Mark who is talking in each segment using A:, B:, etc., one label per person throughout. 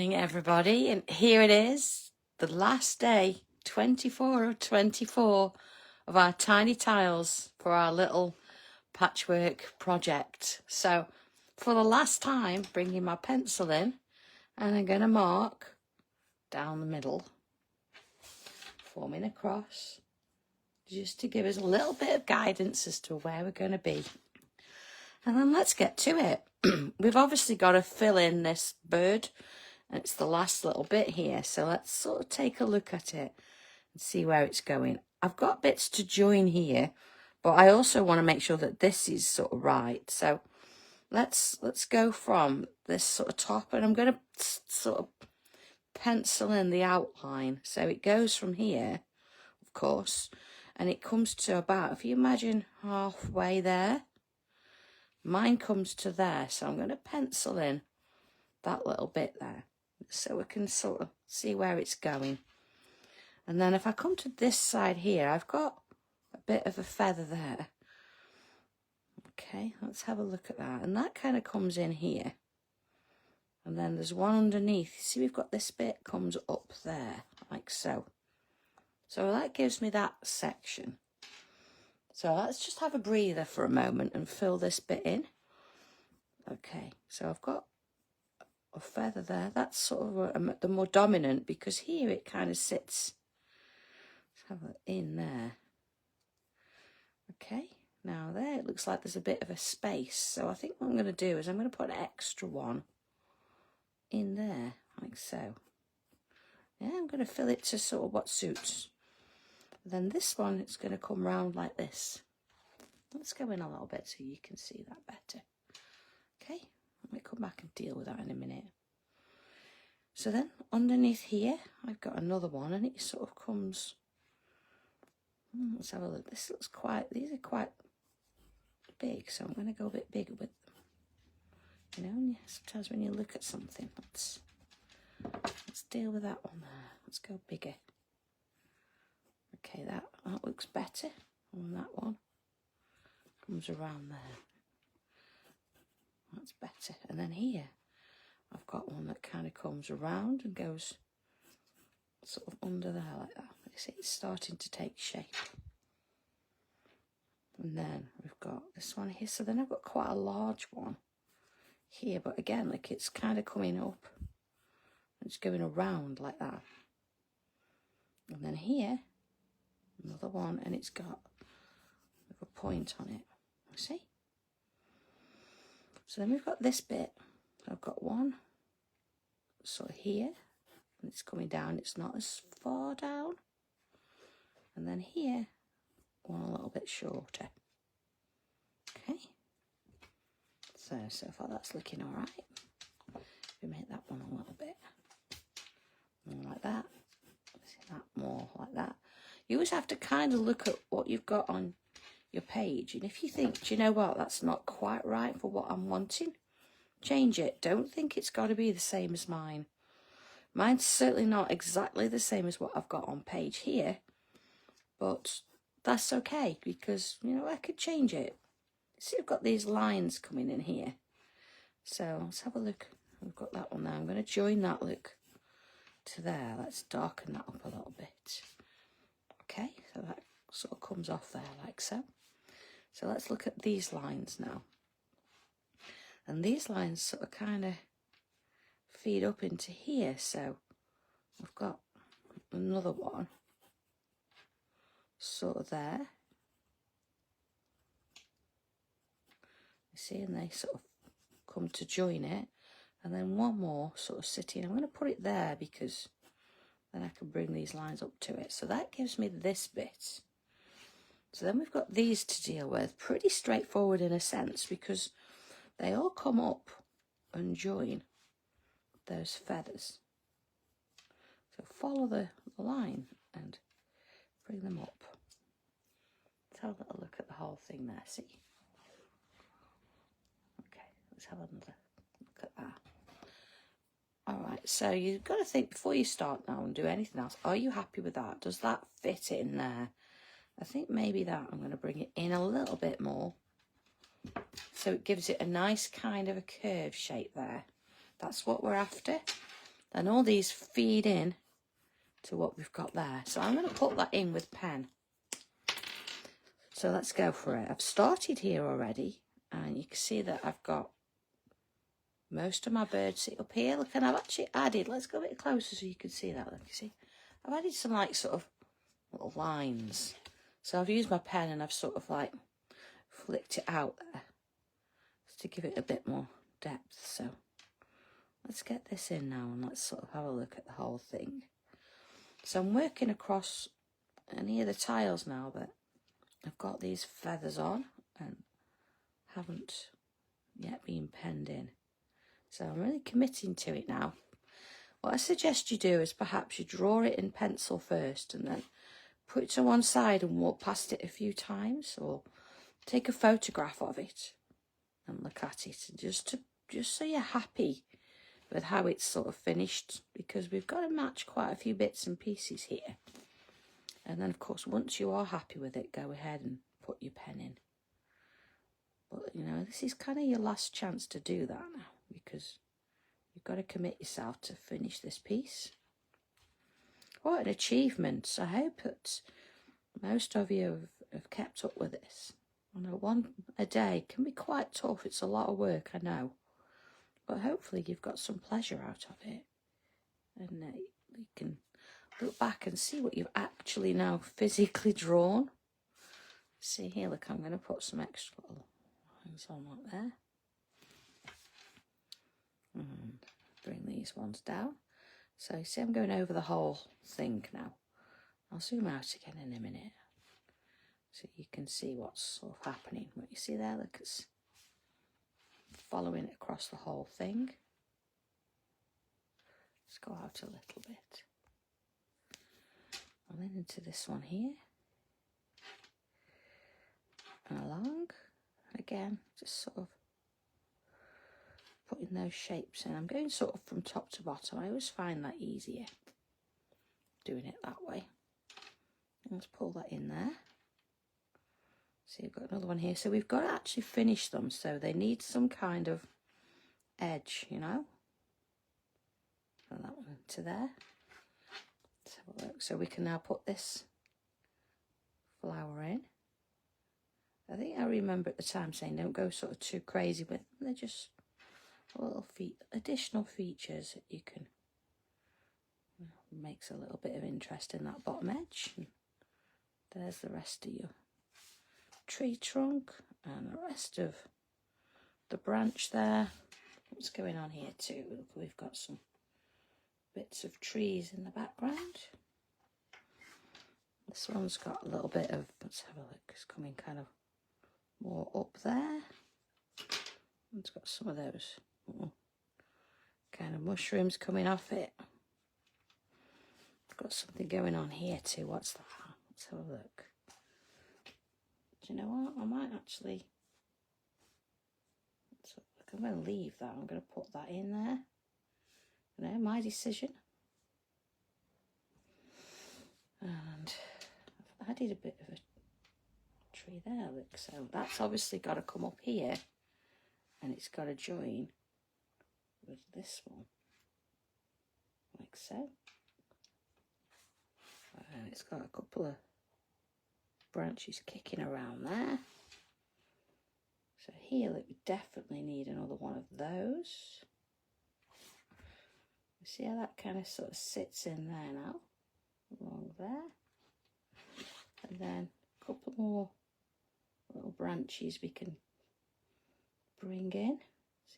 A: morning, everybody, and here it is, the last day, 24 of 24 of our tiny tiles for our little patchwork project. So for the last time, bringing my pencil in, and I'm going to mark down the middle, forming a cross, just to give us a little bit of guidance as to where we're going to be. And then let's get to it. We've obviously got to fill in this bird. It's the last little bit here, so let's sort of take a look at it and see where it's going. I've got bits to join here, but I also want to make sure that this is sort of right. So let's go from this sort of top, and I'm going to sort of pencil in the outline. So it goes from here, of course, and it comes to about, if you imagine halfway there, mine comes to there. So I'm going to pencil in that little bit there, so we can sort of see where it's going. And then if I come to this side here, I've got a bit of a feather there. Okay, let's have a look at that. And that kind of comes in here. And then there's one underneath. You see, we've got this bit comes up there, like so. So that gives me that section. So let's just have a breather for a moment and fill this bit in. Okay, so I've got a feather there. That's sort of the more dominant, because here it kind of sits. Let's have it in there. Okay, now there it looks like there's a bit of a space. So I think what I'm going to do is I'm going to put an extra one in there, like so. Yeah, I'm going to fill it to sort of what suits. Then this one, it's going to come round like this. Let's go in a little bit so you can see that better. Okay. Let me come back and deal with that in a minute. So then underneath here, I've got another one, and it sort of comes. Let's have a look. This looks these are quite big, so I'm going to go a bit bigger with them. You know, sometimes when you look at something, let's deal with that one there. Let's go bigger. Okay, that looks better. And that one comes around there. That's better. And then here, I've got one that kind of comes around and goes sort of under there like that. You see, it's starting to take shape. And then we've got this one here. So then I've got quite a large one here. But again, like it's kind of coming up and it's going around like that. And then here, another one, and it's got a point on it. You see? So then we've got this bit. I've got one sort of here, and it's coming down. It's not as far down. And then here, one a little bit shorter. Okay. So far that's looking all right. We make that one a little bit more like that. See that more like that. You always have to kind of look at what you've got on your page, and if you think, do you know what, that's not quite right for what I'm wanting, change it. Don't think it's got to be the same as mine. Mine's certainly not exactly the same as what I've got on page here, but that's okay, because you know I could change it. See, I've got these lines coming in here, so let's have a look. We've got that one there. I'm going to join that look to there. Let's darken that up a little bit. Okay, so that sort of comes off there like so. So let's look at these lines now. And these lines sort of kind of feed up into here. So we've got another one sort of there. You see, and they sort of come to join it. And then one more sort of sitting. I'm going to put it there because then I can bring these lines up to it. So that gives me this bit. So then we've got these to deal with. Pretty straightforward in a sense, because they all come up and join those feathers. So follow the line and bring them up. Let's have a little look at the whole thing there, see? Okay, let's have another look at that. All right, so you've got to think before you start now and do anything else, are you happy with that? Does that fit in there? I think maybe that I'm going to bring it in a little bit more, so it gives it a nice kind of a curve shape there. That's what we're after. then all these feed in to what we've got there. So I'm going to put that in with pen. So let's go for it. I've started here already, and you can see that I've got most of my birdseed up here. Look, and I've actually added, let's go a bit closer so you can see that. Look, you see, I've added some like sort of little lines. So I've used my pen and I've sort of like flicked it out there to give it a bit more depth. So let's get this in now and let's sort of have a look at the whole thing. So I'm working across any of the tiles now that I've got these feathers on and haven't yet been penned in. So I'm really committing to it now. What I suggest you do is perhaps you draw it in pencil first and then put it to one side and walk past it a few times, or take a photograph of it and look at it, and just so you're happy with how it's sort of finished, because we've got to match quite a few bits and pieces here. And then of course once you are happy with it, go ahead and put your pen in. But you know, this is kind of your last chance to do that now, because you've got to commit yourself to finish this piece. What an achievement. I hope that most of you have kept up with this. I know one a day can be quite tough. It's a lot of work, I know. But hopefully you've got some pleasure out of it. And you can look back and see what you've actually now physically drawn. See here, look, I'm going to put some extra little lines on like there. And bring these ones down. So you see I'm going over the whole thing now. I'll zoom out again in a minute so you can see what's sort of happening. What you see there, look, it's following it across the whole thing. Let's go out a little bit. And then into this one here. And along. And again, just sort of putting those shapes in. I'm going sort of from top to bottom. I always find that easier, doing it that way. And let's pull that in there. See, you've got another one here. So we've got to actually finish them, so they need some kind of edge, you know. Put that one into there. Let's have a look. So we can now put this flower in. I think I remember at the time saying don't go sort of too crazy with them. They're just little additional features that you can, makes a little bit of interest in that bottom edge. And there's the rest of your tree trunk and the rest of the branch there. What's going on here too? Look, we've got some bits of trees in the background. This one's got a little bit of, let's have a look, it's coming kind of more up there. It's got some of those kind of mushrooms coming off it. I've got something going on here too. What's that? Let's have a look. Do you know what? I might actually, I'm going to leave that. I'm going to put that in there. You know, my decision. And I've added a bit of a tree there, look. So that's obviously got to come up here, and it's got to join with this one, like so. And it's got a couple of branches kicking around there. So here, look, we definitely need another one of those. You see how that kind of sort of sits in there now, along there. And then a couple more little branches we can bring in.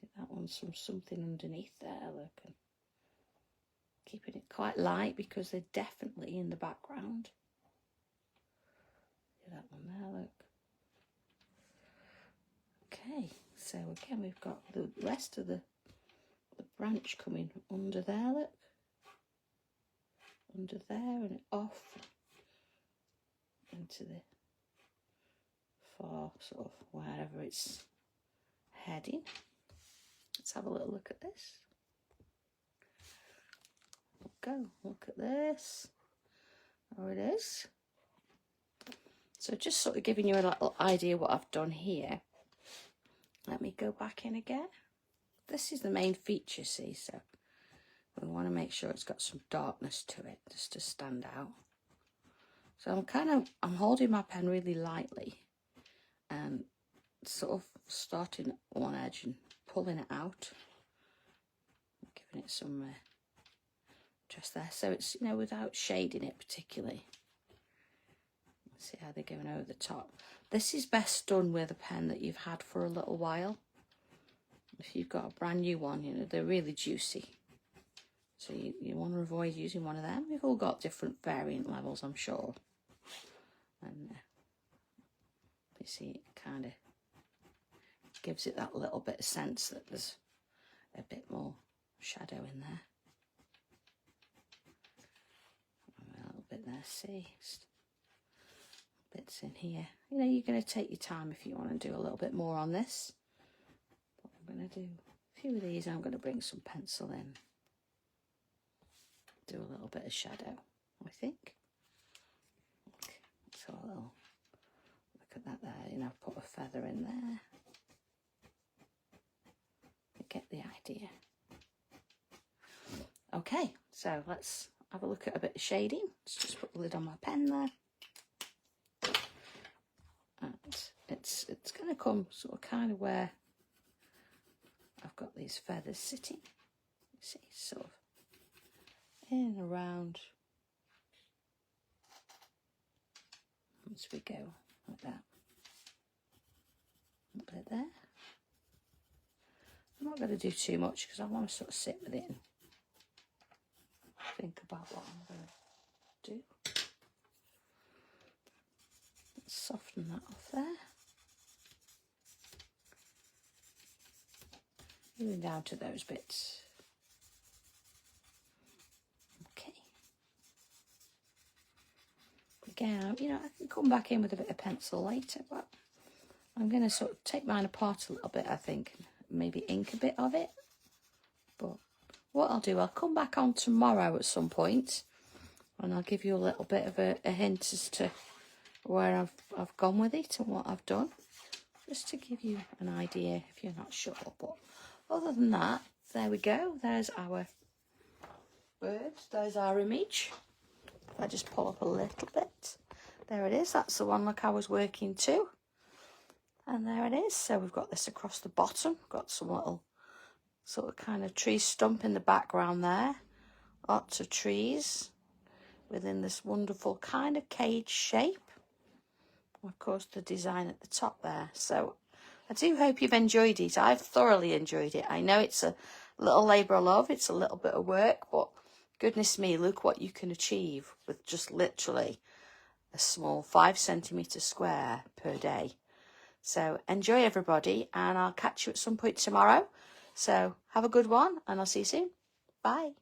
A: See, that one's from something underneath there, look, and keeping it quite light because they're definitely in the background. See that one there, look. Okay, so again we've got the rest of the branch coming under there, look. Under there and off into the far sort of wherever it's heading. Let's have a little look at this. Go, look at this. There it is. So just sort of giving you a little idea what I've done here. Let me go back in again. This is the main feature, see, so We want to make sure it's got some darkness to it, just to stand out. So I'm holding my pen really lightly and sort of starting at one edge and pulling it out, giving it some just there, so it's, you know, without shading it particularly. Let's see how they're going over the top. This is best done with a pen that you've had for a little while. If you've got a brand new one, you know, they're really juicy. So you want to avoid using one of them. We've all got different variant levels, I'm sure. And you see, it kind of gives it that little bit of sense that there's a bit more shadow in there. A little bit there, see? Just bits in here. You know, you're going to take your time if you want to do a little bit more on this. But I'm going to do a few of these. I'm going to bring some pencil in. Do a little bit of shadow, I think. Okay, so a little, look at that there, you know, put a feather in there. You get the idea. Okay, so let's have a look at a bit of shading. Let's just put the lid on my pen there. And it's going to come sort of kind of where I've got these feathers sitting. You see, sort of in and around as we go, like that. A bit there. I'm not going to do too much because I want to sort of sit with it and think about what I'm going to do. Let's soften that off there. Moving down to those bits. Okay. Again, you know, I can come back in with a bit of pencil later, but I'm going to sort of take mine apart a little bit, I think. Maybe ink a bit of it. But what I'll do, I'll come back on tomorrow at some point and I'll give you a little bit of a hint as to where I've gone with it and what I've done. Just to give you an idea if you're not sure. But other than that, there we go. There's our birds. There's our image. If I just pull up a little bit. There it is. That's the one, look, I was working to. And there it is. So we've got this across the bottom. Got some little sort of kind of tree stump in the background there. Lots of trees within this wonderful kind of cage shape. Of course, the design at the top there. So I do hope you've enjoyed it. I've thoroughly enjoyed it. I know it's a little labour of love. It's a little bit of work, but goodness me, look what you can achieve with just literally a small 5 centimetre square per day. So enjoy, everybody, and I'll catch you at some point tomorrow. So have a good one, and I'll see you soon. Bye.